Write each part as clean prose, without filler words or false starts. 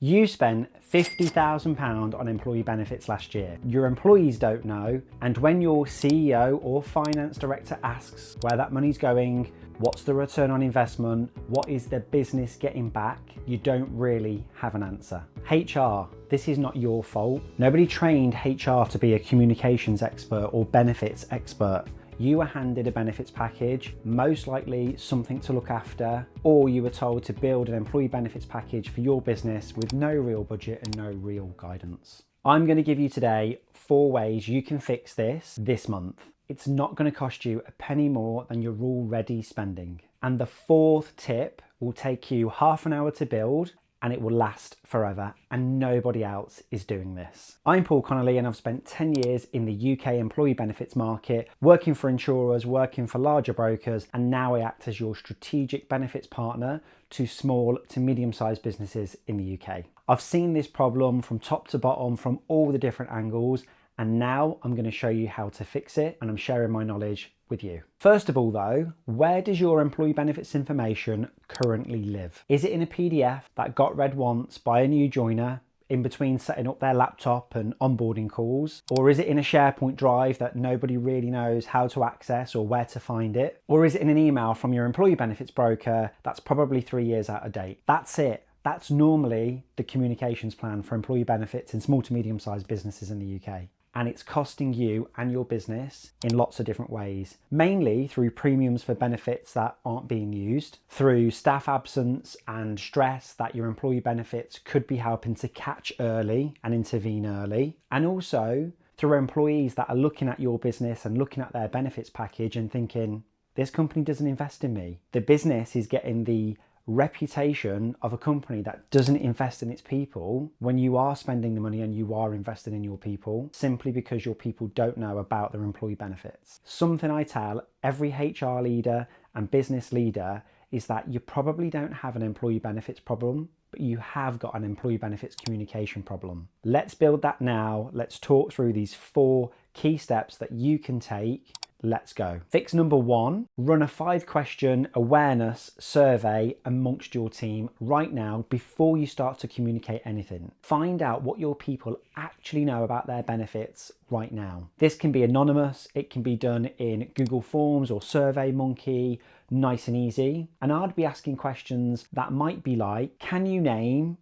You spent £50,000 on employee benefits last year. Your employees don't know, and when your CEO or finance director asks where that money's going, what's the return on investment, what is the business getting back, you don't really have an answer. HR, this is not your fault. Nobody trained HR to be a communications expert or benefits expert. You were handed a benefits package, most likely something to look after, or you were told to build an employee benefits package for your business with no real budget and no real guidance. I'm going to give you today 4 ways you can fix this month. It's not going to cost you a penny more than you're already spending. And the 4th tip will take you half an hour to build, and it will last forever, and nobody else is doing this. I'm Paul Connolly, and I've spent 10 years in the UK employee benefits market, working for insurers, working for larger brokers, and now I act as your strategic benefits partner to small to medium-sized businesses in the UK. I've seen this problem from top to bottom, from all the different angles, and now I'm going to show you how to fix it, and I'm sharing my knowledge with you. First of all though, where does your employee benefits information currently live? Is it in a PDF that got read once by a new joiner in between setting up their laptop and onboarding calls? Or is it in a SharePoint drive that nobody really knows how to access or where to find it? Or is it in an email from your employee benefits broker that's probably 3 years out of date? That's it. That's normally the communications plan for employee benefits in small to medium-sized businesses in the UK. And it's costing you and your business in lots of different ways, mainly through premiums for benefits that aren't being used, through staff absence and stress that your employee benefits could be helping to catch early and intervene early, and also through employees that are looking at your business and looking at their benefits package and thinking, this company doesn't invest in me. The business is getting the reputation of a company that doesn't invest in its people when you are spending the money and you are investing in your people, simply because your people don't know about their employee benefits. Something I tell every HR leader and business leader is that you probably don't have an employee benefits problem, but you have got an employee benefits communication problem. Let's build that now. Let's talk through these 4 key steps that you can take. Let's go. Fix number 1, run a 5-question awareness survey amongst your team right now before you start to communicate anything. Find out what your people actually know about their benefits right now. This can be anonymous, it can be done in Google Forms or SurveyMonkey, nice and easy. And I'd be asking questions that might be like, can you name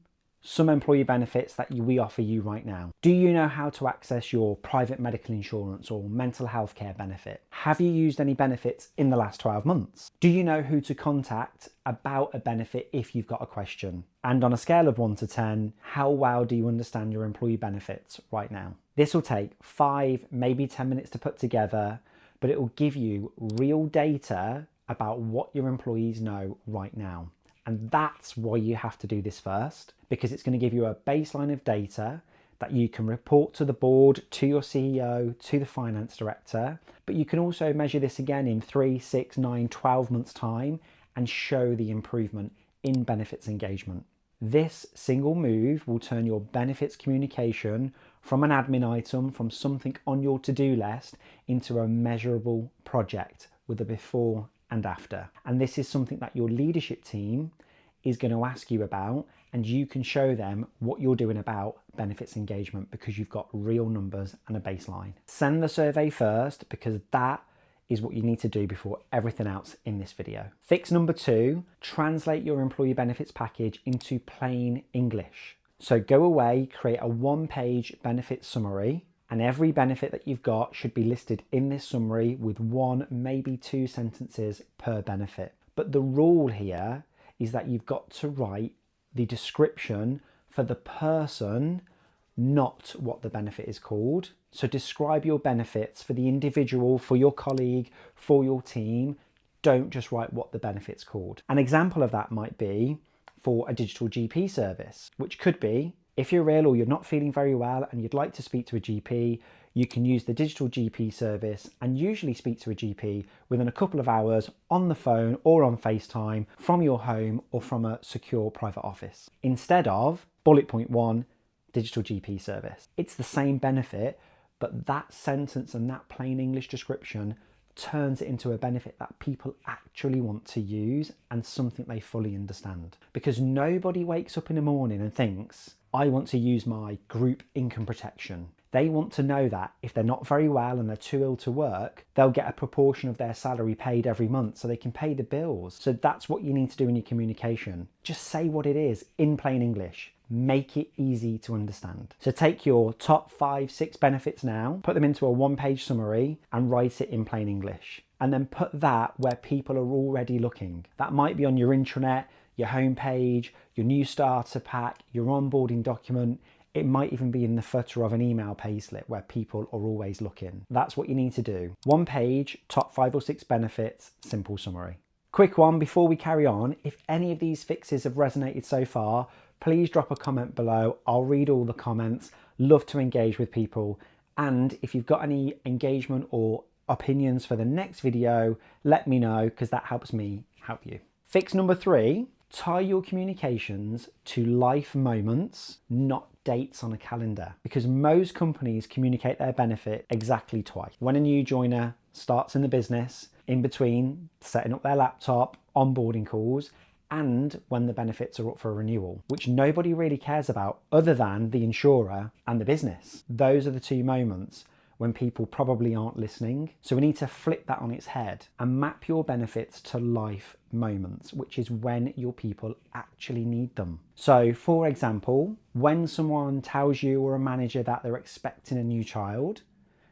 some employee benefits that we offer you right now? Do you know how to access your private medical insurance or mental health care benefit? Have you used any benefits in the last 12 months? Do you know who to contact about a benefit if you've got a question? And on a scale of 1 to 10, how well do you understand your employee benefits right now? This will take 5, maybe 10 minutes to put together, but it will give you real data about what your employees know right now. And that's why you have to do this first, because it's going to give you a baseline of data that you can report to the board, to your CEO, to the finance director. But you can also measure this again in 3, 6, 9, 12 months time and show the improvement in benefits engagement. This single move will turn your benefits communication from an admin item, from something on your to-do list, into a measurable project with a before and after. And this is something that your leadership team is going to ask you about, and you can show them what you're doing about benefits engagement because you've got real numbers and a baseline. Send the survey first, because that is what you need to do before everything else in this video. Fix number 2, translate your employee benefits package into plain English. So go away, create a 1-page benefit summary, and every benefit that you've got should be listed in this summary with 1, maybe 2 sentences per benefit. But the rule here is that you've got to write the description for the person, not what the benefit is called. So describe your benefits for the individual, for your colleague, for your team. Don't just write what the benefit's called. An example of that might be for a digital GP service, which could be, if you're ill or you're not feeling very well and you'd like to speak to a GP, you can use the digital GP service and usually speak to a GP within a couple of hours on the phone or on FaceTime from your home or from a secure private office. Instead of bullet point 1, digital GP service. It's the same benefit, but that sentence and that plain English description turns it into a benefit that people actually want to use and something they fully understand. Because nobody wakes up in the morning and thinks, I want to use my group income protection. They want to know that if they're not very well and they're too ill to work, they'll get a proportion of their salary paid every month so they can pay the bills. So that's what you need to do in your communication. Just say what it is in plain English. Make it easy to understand. So take your top 5, 6 benefits now, put them into a 1-page summary and write it in plain English. And then put that where people are already looking. That might be on your intranet, your homepage, your new starter pack, your onboarding document. It might even be in the footer of an email payslip where people are always looking. That's what you need to do. 1 page, top 5 or 6 benefits, simple summary. Quick one before we carry on. If any of these fixes have resonated so far, please drop a comment below. I'll read all the comments. Love to engage with people. And if you've got any engagement or opinions for the next video, let me know, because that helps me help you. Fix number 3, tie your communications to life moments, not dates on a calendar, because most companies communicate their benefit exactly twice. When a new joiner starts in the business, in between setting up their laptop, onboarding calls, and when the benefits are up for renewal, which nobody really cares about other than the insurer and the business. Those are the 2 moments when people probably aren't listening. So we need to flip that on its head and map your benefits to life moments, which is when your people actually need them. So for example, when someone tells you or a manager that they're expecting a new child,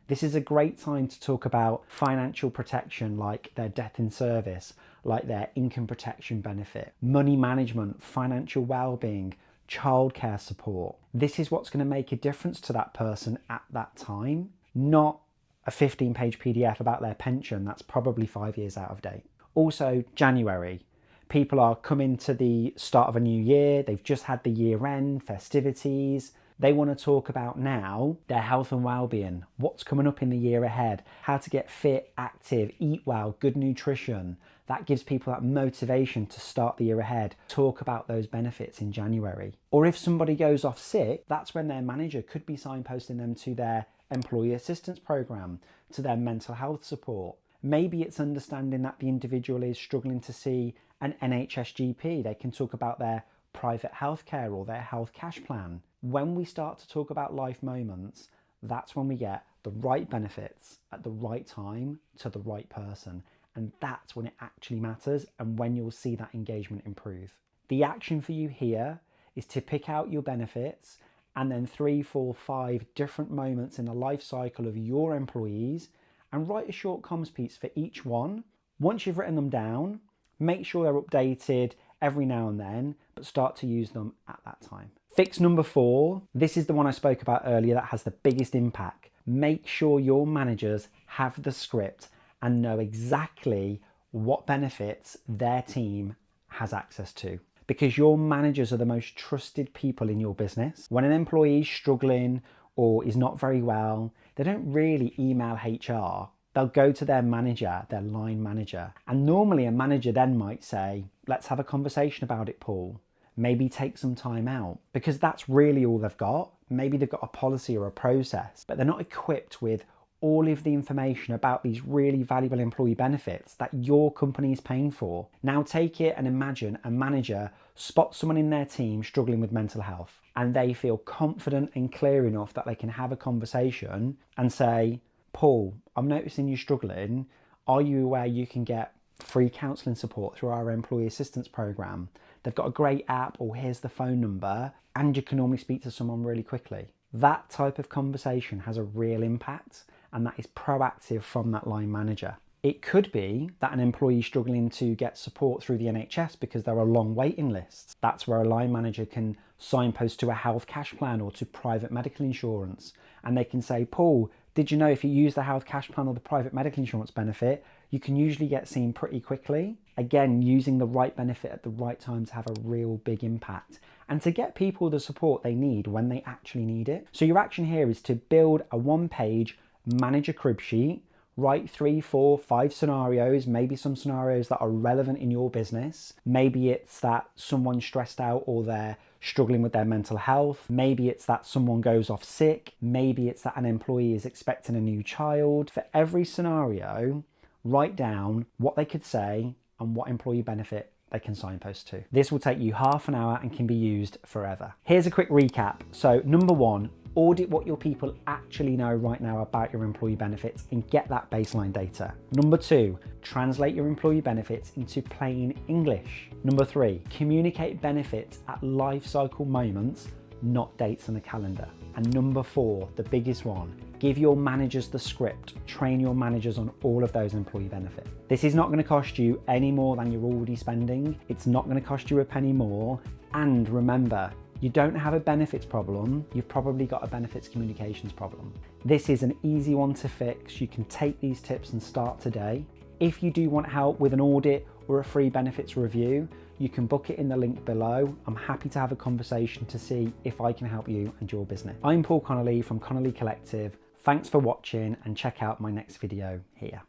this is a great time to talk about financial protection, like their death in service, like their income protection benefit, money management, financial well-being, childcare support. This is what's going to make a difference to that person at that time, not a 15-page PDF about their pension that's probably 5 years out of date. Also, January. People are coming to the start of a new year. They've just had the year-end festivities. They want to talk about now their health and well-being, what's coming up in the year ahead, how to get fit, active, eat well, good nutrition. That gives people that motivation to start the year ahead. Talk about those benefits in January. Or if somebody goes off sick, that's when their manager could be signposting them to their employee assistance program, to their mental health support. Maybe it's understanding that the individual is struggling to see an NHS GP. They can talk about their private healthcare or their health cash plan. When we start to talk about life moments, that's when we get the right benefits at the right time to the right person. And that's when it actually matters and when you'll see that engagement improve. The action for you here is to pick out your benefits and then 3, 4, 5 different moments in the life cycle of your employees and write a short comms piece for each one. Once you've written them down, make sure they're updated every now and then, but start to use them at that time. Fix number 4, this is the one I spoke about earlier that has the biggest impact. Make sure your managers have the script and know exactly what benefits their team has access to. Because your managers are the most trusted people in your business. When an employee is struggling or is not very well, they don't really email HR. They'll go to their manager, their line manager. And normally a manager then might say, let's have a conversation about it, Paul. Maybe take some time out, because that's really all they've got. Maybe they've got a policy or a process, but they're not equipped with all of the information about these really valuable employee benefits that your company is paying for. Now take it and imagine a manager spots someone in their team struggling with mental health and they feel confident and clear enough that they can have a conversation and say, Paul, I'm noticing you're struggling. Are you aware you can get free counselling support through our employee assistance program? They've got a great app, or here's the phone number, and you can normally speak to someone really quickly. That type of conversation has a real impact, and that is proactive from that line manager. It could be that an employee is struggling to get support through the NHS because there are long waiting lists. That's where a line manager can signpost to a health cash plan or to private medical insurance. And they can say, Paul, did you know if you use the health cash plan or the private medical insurance benefit, you can usually get seen pretty quickly? Again, using the right benefit at the right time to have a real big impact and to get people the support they need when they actually need it. So your action here is to build a 1-page manager crib sheet, write 3, 4, 5 scenarios, maybe some scenarios that are relevant in your business. Maybe it's that someone's stressed out or they're struggling with their mental health. Maybe it's that someone goes off sick. Maybe it's that an employee is expecting a new child. For every scenario, write down what they could say and what employee benefit they can signpost to. This will take you half an hour and can be used forever. Here's a quick recap. So number one, audit what your people actually know right now about your employee benefits and get that baseline data. Number two, translate your employee benefits into plain English. Number three, communicate benefits at life cycle moments, not dates in a calendar. And number four, the biggest one, give your managers the script, train your managers on all of those employee benefits. This is not going to cost you any more than you're already spending. It's not going to cost you a penny more. And remember, you don't have a benefits problem, you've probably got a benefits communications problem. This is an easy one to fix. You can take these tips and start today. If you do want help with an audit or a free benefits review, you can book it in the link below. I'm happy to have a conversation to see if I can help you and your business. I'm Paul Connolly from Connolly Collective. Thanks for watching and check out my next video here.